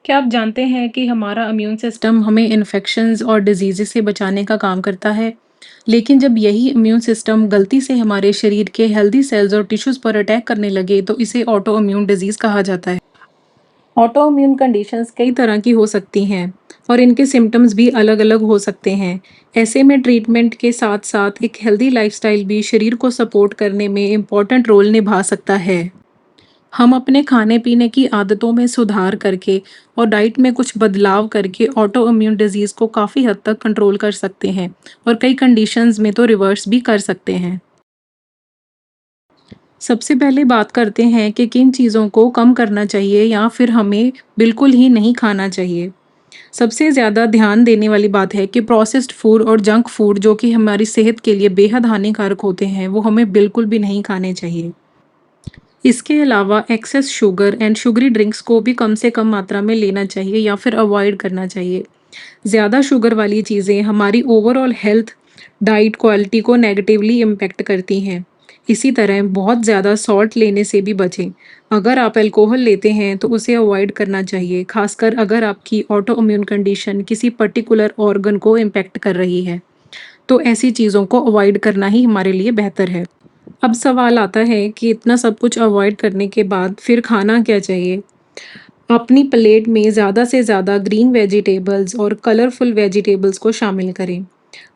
क्या आप जानते हैं कि हमारा इम्यून सिस्टम हमें इन्फेक्शंस और डिजीज़ से बचाने का काम करता है? लेकिन जब यही इम्यून सिस्टम गलती से हमारे शरीर के हेल्दी सेल्स और टिश्यूज़ पर अटैक करने लगे तो इसे ऑटो इम्यून डिजीज़ कहा जाता है। ऑटो इम्यून कंडीशंस कई तरह की हो सकती हैं और इनके सिम्टम्स भी अलग-अलग हो सकते हैं। ऐसे में ट्रीटमेंट के साथ-साथ एक हेल्दी लाइफ़स्टाइल भी शरीर को सपोर्ट करने में इम्पोर्टेंट रोल निभा सकता है। हम अपने खाने-पीने की आदतों में सुधार करके और डाइट में कुछ बदलाव करके ऑटो इम्यून डिजीज़ को काफ़ी हद तक कंट्रोल कर सकते हैं और कई कंडीशंस में तो रिवर्स भी कर सकते हैं। सबसे पहले बात करते हैं कि किन चीज़ों को कम करना चाहिए या फिर हमें बिल्कुल ही नहीं खाना चाहिए। सबसे ज़्यादा ध्यान देने वाली बात है कि प्रोसेस्ड फूड और जंक फूड जो कि हमारी सेहत के लिए बेहद हानिकारक होते हैं, वो हमें बिल्कुल भी नहीं खाने चाहिए। इसके अलावा excess sugar and sugary drinks को भी कम से कम मात्रा में लेना चाहिए या फिर अवॉइड करना चाहिए। ज़्यादा शुगर वाली चीज़ें हमारी ओवरऑल हेल्थ, डाइट क्वालिटी को नेगेटिवली इम्पैक्ट करती हैं। इसी तरह बहुत ज़्यादा सॉल्ट लेने से भी बचें। अगर आप अल्कोहल लेते हैं तो उसे अवॉइड करना चाहिए, खासकर अगर आपकी ऑटो इम्यून कंडीशन किसी पर्टिकुलर ऑर्गन को इम्पैक्ट कर रही है। तो ऐसी चीज़ों को अवॉइड करना ही हमारे लिए बेहतर है। अब सवाल आता है कि इतना सब कुछ अवॉइड करने के बाद फिर खाना क्या चाहिए? अपनी प्लेट में ज़्यादा से ज़्यादा ग्रीन वेजिटेबल्स और कलरफुल वेजिटेबल्स को शामिल करें।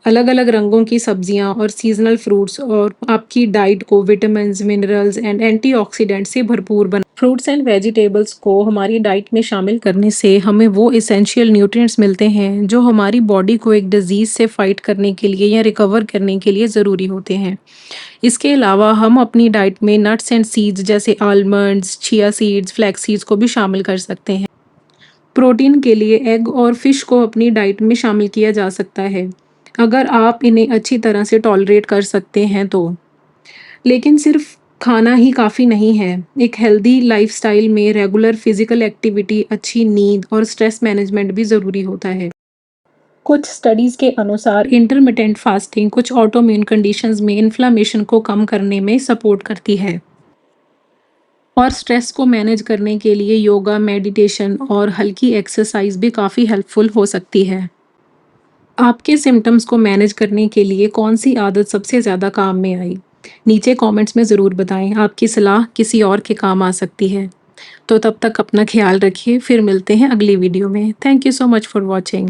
अलग-अलग रंगों की सब्जियां और सीजनल फ्रूट्स और आपकी डाइट को विटामिन्स, मिनरल्स एंड एंटीऑक्सीडेंट से भरपूर बना। फ्रूट्स एंड वेजिटेबल्स को हमारी डाइट में शामिल करने से हमें वो एसेंशियल न्यूट्रिएंट्स मिलते हैं जो हमारी बॉडी को एक डिजीज़ से फाइट करने के लिए या रिकवर करने के लिए ज़रूरी होते हैं। इसके अलावा हम अपनी डाइट में नट्स एंड सीड्स जैसे almonds, chia seeds, flax seeds को भी शामिल कर सकते हैं। प्रोटीन के लिए एग और फिश को अपनी डाइट में शामिल किया जा सकता है, अगर आप इन्हें अच्छी तरह से टॉलरेट कर सकते हैं तो। लेकिन सिर्फ खाना ही काफ़ी नहीं है। एक हेल्दी लाइफ़स्टाइल में रेगुलर फिज़िकल एक्टिविटी, अच्छी नींद और स्ट्रेस मैनेजमेंट भी ज़रूरी होता है। कुछ स्टडीज़ के अनुसार इंटरमिटेंट फास्टिंग कुछ ऑटोइम्यून कंडीशंस में इन्फ्लेमेशन को कम करने में सपोर्ट करती है और स्ट्रेस को मैनेज करने के लिए योगा, मेडिटेशन और हल्की एक्सरसाइज भी काफ़ी हेल्पफुल हो सकती है। आपके सिम्टम्स को मैनेज करने के लिए कौन सी आदत सबसे ज़्यादा काम में आई? नीचे कमेंट्स में ज़रूर बताएं। आपकी सलाह किसी और के काम आ सकती है। तो तब तक अपना ख्याल रखिए, फिर मिलते हैं अगली वीडियो में। Thank you so much for watching.